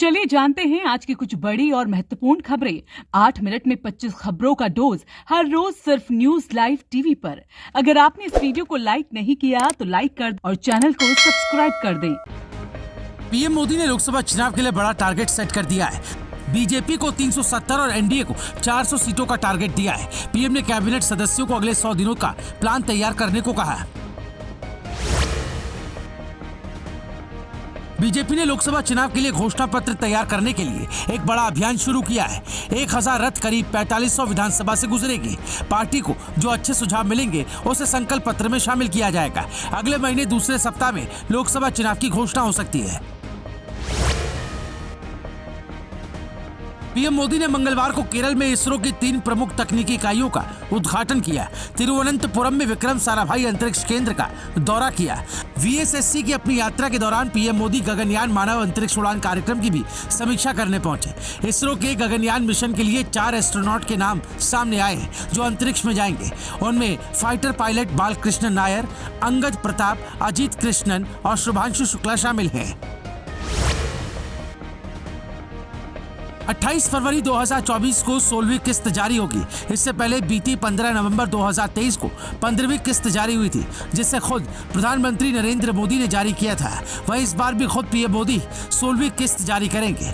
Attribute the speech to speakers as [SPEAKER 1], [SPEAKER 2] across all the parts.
[SPEAKER 1] चलिए जानते हैं आज की कुछ बड़ी और महत्वपूर्ण खबरें। 8 मिनट में 25 खबरों का डोज हर रोज सिर्फ न्यूज लाइव टीवी पर। अगर आपने इस वीडियो को लाइक नहीं किया तो लाइक कर और चैनल को सब्सक्राइब कर दें।
[SPEAKER 2] पीएम मोदी ने लोकसभा चुनाव के लिए बड़ा टारगेट सेट कर दिया है। बीजेपी को 370 और एनडीए को 400 सीटों का टारगेट दिया है। पीएम ने कैबिनेट सदस्यों को अगले 100 दिनों का प्लान तैयार करने को कहा है। बीजेपी ने लोकसभा चुनाव के लिए घोषणा पत्र तैयार करने के लिए एक बड़ा अभियान शुरू किया है। 1000 रथ करीब 4500 विधानसभा से गुजरेगी। पार्टी को जो अच्छे सुझाव मिलेंगे उसे संकल्प पत्र में शामिल किया जाएगा। अगले महीने दूसरे सप्ताह में लोकसभा चुनाव की घोषणा हो सकती है। पीएम मोदी ने मंगलवार को केरल में इसरो की 3 प्रमुख तकनीकी इकाइयों का उद्घाटन किया। तिरुवनंतपुरम में विक्रम साराभाई अंतरिक्ष केंद्र का दौरा किया। वीएसएससी की अपनी यात्रा के दौरान पीएम मोदी गगनयान मानव अंतरिक्ष उड़ान कार्यक्रम की भी समीक्षा करने पहुंचे। इसरो के गगनयान मिशन के लिए 4 एस्ट्रोनॉट के नाम सामने आए हैं जो अंतरिक्ष में जाएंगे। उनमें फाइटर पायलट बालकृष्ण नायर, अंगद प्रताप, अजीत कृष्णन और शुभांशु शुक्ला शामिल हैं। 28 फरवरी 2024 को 16वीं किस्त जारी होगी। इससे पहले बीती 15 नवंबर 2023 को 15वीं किस्त जारी हुई थी, जिसे खुद प्रधानमंत्री नरेंद्र मोदी ने जारी किया था। वहीं इस बार भी खुद पीएम मोदी 16वीं किस्त जारी करेंगे।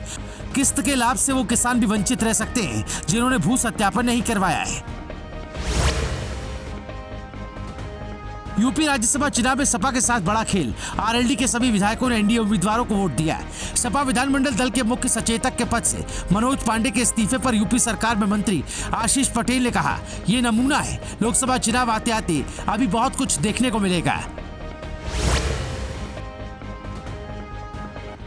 [SPEAKER 2] किस्त के लाभ से वो किसान भी वंचित रह सकते हैं जिन्होंने भू सत्यापन नहीं करवाया है। यूपी राज्यसभा चुनाव में सपा के साथ बड़ा खेल। आरएलडी के सभी विधायकों ने एनडीए उम्मीदवारों को वोट दिया है। सपा विधानमंडल दल के मुख्य सचेतक के पद से मनोज पांडे के इस्तीफे पर यूपी सरकार में मंत्री आशीष पटेल ने कहा, ये नमूना है, लोकसभा चुनाव आते आते अभी बहुत कुछ देखने को मिलेगा।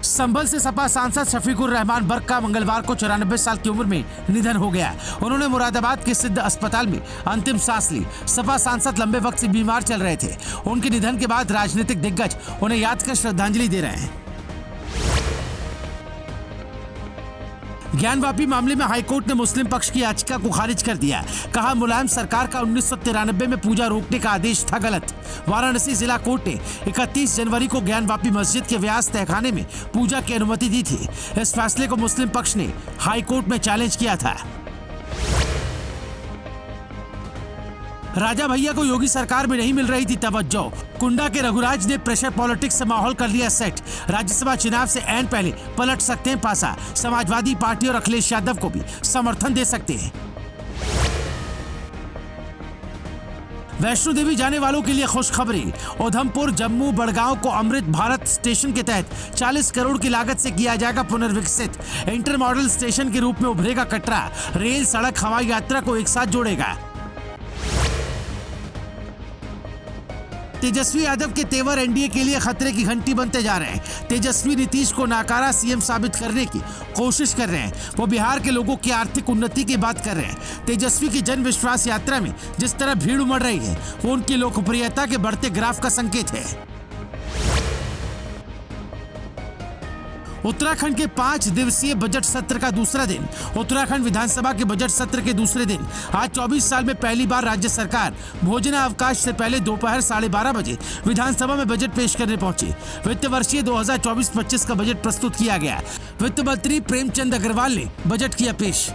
[SPEAKER 2] संभल से सपा सांसद शफीकुर रहमान बर्क का मंगलवार को 94 साल की उम्र में निधन हो गया। उन्होंने मुरादाबाद के सिद्ध अस्पताल में अंतिम सांस ली। सपा सांसद लंबे वक्त से बीमार चल रहे थे। उनके निधन के बाद राजनीतिक दिग्गज उन्हें याद कर श्रद्धांजलि दे रहे हैं। ज्ञानवापी मामले में हाईकोर्ट ने मुस्लिम पक्ष की याचिका को खारिज कर दिया। कहा, मुलायम सरकार का 1993 में पूजा रोकने का आदेश था गलत। वाराणसी जिला कोर्ट ने 31 जनवरी को ज्ञानवापी मस्जिद के व्यास तहखाने में पूजा की अनुमति दी थी। इस फैसले को मुस्लिम पक्ष ने हाईकोर्ट में चैलेंज किया था। राजा भैया को योगी सरकार में नहीं मिल रही थी तवज्जो। कुंडा के रघुराज ने प्रेशर पॉलिटिक्स से माहौल कर लिया सेट। राज्यसभा चुनाव से ऐन पहले पलट सकते हैं पासा। समाजवादी पार्टी और अखिलेश यादव को भी समर्थन दे सकते हैं। वैष्णो देवी जाने वालों के लिए खुशखबरी। उधमपुर, जम्मू, बड़गांव को अमृत भारत स्टेशन के तहत 40 करोड़ की लागत से किया जाएगा पुनर्विकसित। इंटर मॉडल स्टेशन के रूप में उभरेगा कटरा। रेल, सड़क, हवाई यात्रा को एक साथ जोड़ेगा। तेजस्वी यादव के तेवर एनडीए के लिए खतरे की घंटी बनते जा रहे हैं। तेजस्वी नीतीश को नाकारा सीएम साबित करने की कोशिश कर रहे हैं। वो बिहार के लोगों की आर्थिक उन्नति की बात कर रहे हैं। तेजस्वी की जन विश्वास यात्रा में जिस तरह भीड़ उमड़ रही है वो उनकी लोकप्रियता के बढ़ते ग्राफ का संकेत है। उत्तराखंड के 5 दिवसीय बजट सत्र का दूसरा दिन। उत्तराखंड विधानसभा के बजट सत्र के दूसरे दिन आज 24 साल में पहली बार राज्य सरकार भोजनावकाश से पहले दोपहर 12:30 बजे विधानसभा में बजट पेश करने पहुंची। वित्त वर्षीय 2024-25 का बजट प्रस्तुत किया गया। वित्त मंत्री प्रेमचंद अग्रवाल ने बजट किया पेश।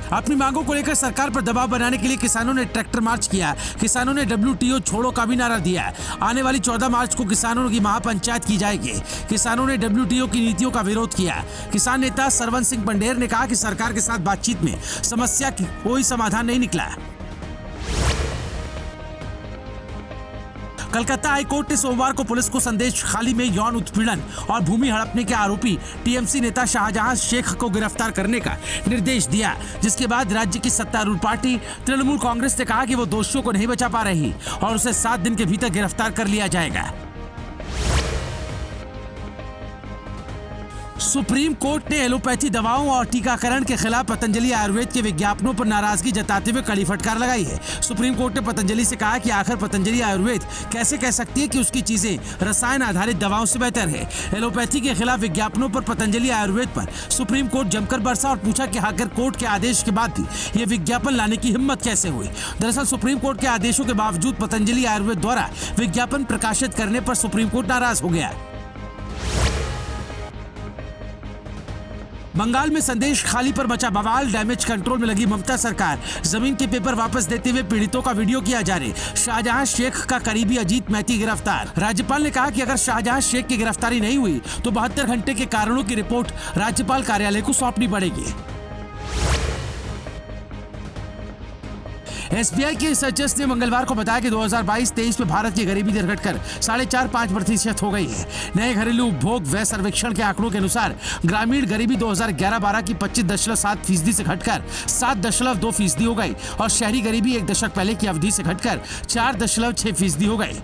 [SPEAKER 2] अपनी मांगों को लेकर सरकार पर दबाव बनाने के लिए किसानों ने ट्रैक्टर मार्च किया। किसानों ने WTO छोड़ो का भी नारा दिया। आने वाली 14 मार्च को किसानों की महापंचायत की जाएगी। किसानों ने WTO की नीतियों का विरोध किया। किसान नेता सरवन सिंह पंडेर ने कहा कि सरकार के साथ बातचीत में समस्या की कोई समाधान नहीं निकला। कलकत्ता हाईकोर्ट ने सोमवार को पुलिस को संदेश खाली में यौन उत्पीड़न और भूमि हड़पने के आरोपी टीएमसी नेता शाहजहां शेख को गिरफ्तार करने का निर्देश दिया, जिसके बाद राज्य की सत्तारूढ़ पार्टी तृणमूल कांग्रेस ने कहा कि वो दोषियों को नहीं बचा पा रही और उसे 7 दिन के भीतर गिरफ्तार कर लिया जाएगा। सुप्रीम कोर्ट ने एलोपैथी दवाओं और टीकाकरण के खिलाफ पतंजलि आयुर्वेद के विज्ञापनों पर नाराजगी जताते हुए कड़ी फटकार लगाई है। सुप्रीम कोर्ट ने पतंजलि से कहा कि आखिर पतंजलि आयुर्वेद कैसे कह सकती है कि उसकी चीजें रसायन आधारित दवाओं से बेहतर है। एलोपैथी के खिलाफ विज्ञापनों पर पतंजलि आयुर्वेद पर सुप्रीम कोर्ट जमकर बरसा और पूछा कि आखिर कोर्ट के आदेश के बाद भी ये विज्ञापन लाने की हिम्मत कैसे हुई। दरअसल सुप्रीम कोर्ट के आदेशों के बावजूद पतंजलि आयुर्वेद द्वारा विज्ञापन प्रकाशित करने पर सुप्रीम कोर्ट नाराज हो गया। बंगाल में संदेश खाली पर मचा बवाल, डैमेज कंट्रोल में लगी ममता सरकार, जमीन के पेपर वापस देते हुए पीड़ितों का वीडियो किया जारी। शाहजहां शेख का करीबी अजीत मैती गिरफ्तार। राज्यपाल ने कहा कि अगर शाहजहां शेख की गिरफ्तारी नहीं हुई तो 72 घंटे के कारणों की रिपोर्ट राज्यपाल कार्यालय को सौंपनी पड़ेगी। एसबीआई के रिसर्चर्स ने मंगलवार को बताया कि 2022-23 में भारत की गरीबी दर घटकर 4.45% हो गई है। नए घरेलू उपभोग व्यय सर्वेक्षण के आंकड़ों के अनुसार ग्रामीण गरीबी 2011-12 की 25.7% से घटकर 7.2% हो गई और शहरी गरीबी एक दशक पहले की अवधि से घटकर 4.6% हो गई।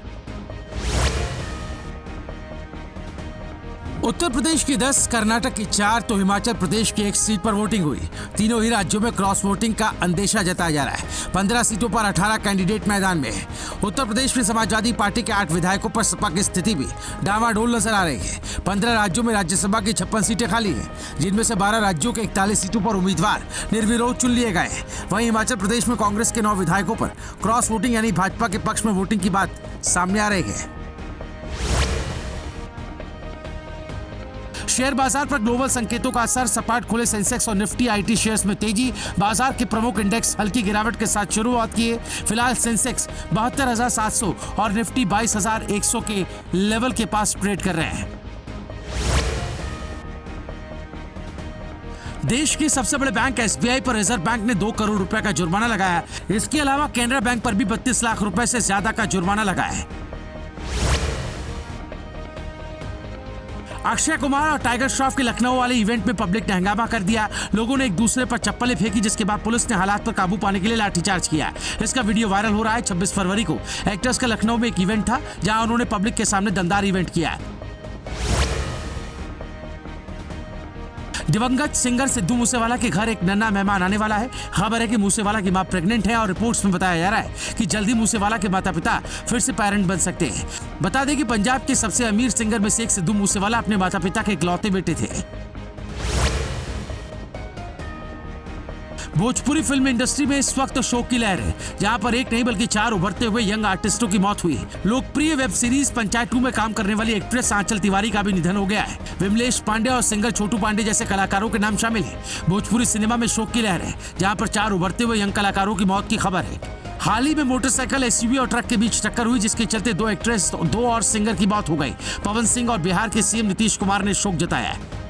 [SPEAKER 2] उत्तर प्रदेश की 10, कर्नाटक की 4 तो हिमाचल प्रदेश की 1 सीट पर वोटिंग हुई। तीनों ही राज्यों में क्रॉस वोटिंग का अंदेशा जताया जा रहा है। 15 सीटों पर 18 कैंडिडेट मैदान में है। उत्तर प्रदेश में समाजवादी पार्टी के 8 विधायकों पर सपा की स्थिति भी डामाडोल नजर आ रही है। 15 राज्यों में राज्यसभा की 56 सीटें खाली हैं, जिनमें से 12 राज्यों के 41 सीटों पर उम्मीदवार निर्विरोध चुन लिए गए हैं। वहीं हिमाचल प्रदेश में कांग्रेस के 9 विधायकों पर क्रॉस वोटिंग यानी भाजपा के पक्ष में वोटिंग की बात सामने आ रही है। शेयर बाजार पर ग्लोबल संकेतों का असर, सपाट खुले सेंसेक्स और निफ्टी आईटी शेयर्स में तेजी। बाजार के प्रमुख इंडेक्स हल्की गिरावट के साथ शुरुआत किए। फिलहाल सेंसेक्स 72,700 और निफ्टी 22,100 के लेवल के पास ट्रेड कर रहे हैं। देश के सबसे बड़े बैंक एसबीआई पर रिजर्व बैंक ने 2 करोड़ रुपए का जुर्माना लगाया। इसके अलावा कैनरा बैंक पर भी 32 लाख रुपए से ज्यादा का जुर्माना लगा है। अक्षय कुमार और टाइगर श्रॉफ के लखनऊ वाले इवेंट में पब्लिक ने हंगामा कर दिया। लोगों ने एक दूसरे पर चप्पलें फेंकी, जिसके बाद पुलिस ने हालात पर काबू पाने के लिए लाठीचार्ज किया। इसका वीडियो वायरल हो रहा है। 26 फरवरी को एक्टर्स का लखनऊ में एक इवेंट था, जहां उन्होंने पब्लिक के सामने दमदार इवेंट किया। दिवंगत सिंगर सिद्धू मूसेवाला के घर एक नन्हा मेहमान आने वाला है। खबर है कि मूसेवाला की मां प्रेग्नेंट है और रिपोर्ट्स में बताया जा रहा है कि जल्दी मूसेवाला के माता पिता फिर से पेरेंट बन सकते हैं। बता दें कि पंजाब के सबसे अमीर सिंगर में से एक सिद्धू मूसेवाला अपने माता पिता के इकलौते बेटे थे। भोजपुरी फिल्म इंडस्ट्री में इस वक्त शोक की लहर है, जहां पर एक नहीं बल्कि 4 उभरते हुए यंग आर्टिस्टों की मौत हुई। लोकप्रिय वेब सीरीज पंचायत 2 में काम करने वाली एक्ट्रेस आंचल तिवारी का भी निधन हो गया है। विमलेश पांडे और सिंगर छोटू पांडे जैसे कलाकारों के नाम शामिल हैं। भोजपुरी सिनेमा में शोक की लहर है, जहां पर 4 उभरते हुए यंग कलाकारों की मौत की खबर है। हाल ही में मोटरसाइकिल, एसयूवी और ट्रक के बीच टक्कर हुई, जिसके चलते 2 एक्ट्रेस, 2 और सिंगर की मौत हो गई। पवन सिंह और बिहार के सीएम नीतीश कुमार ने शोक जताया है।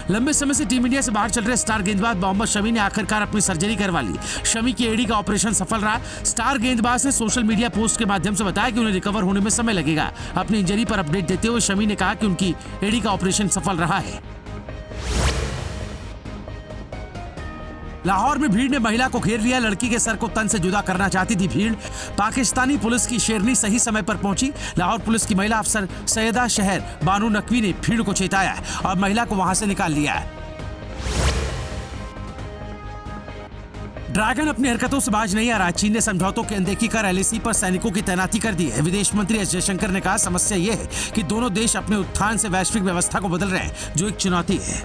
[SPEAKER 2] लंबे समय से टीम इंडिया से बाहर चल रहे स्टार गेंदबाज मोहम्मद शमी ने आखिरकार अपनी सर्जरी करवा ली। शमी की एडी का ऑपरेशन सफल रहा। स्टार गेंदबाज ने सोशल मीडिया पोस्ट के माध्यम से बताया कि उन्हें रिकवर होने में समय लगेगा। अपनी इंजरी पर अपडेट देते हुए शमी ने कहा कि उनकी एडी का ऑपरेशन सफल रहा है। लाहौर में भीड़ ने महिला को घेर लिया। लड़की के सर को तन से जुदा करना चाहती थी भीड़। पाकिस्तानी पुलिस की शेरनी सही समय पर पहुंची। लाहौर पुलिस की महिला अफसर सैयदा शहर बानू नकवी ने भीड़ को चेताया और महिला को वहां से निकाल लिया। ड्रैगन अपनी हरकतों से बाज नहीं आ रहा। चीन ने समझौतों की अनदेखी कर एलएसी पर सैनिकों की तैनाती कर दी है। विदेश मंत्री एस जयशंकर ने कहा, समस्या यह है कि दोनों देश अपने उत्थान से वैश्विक व्यवस्था को बदल रहे हैं, जो एक चुनौती है।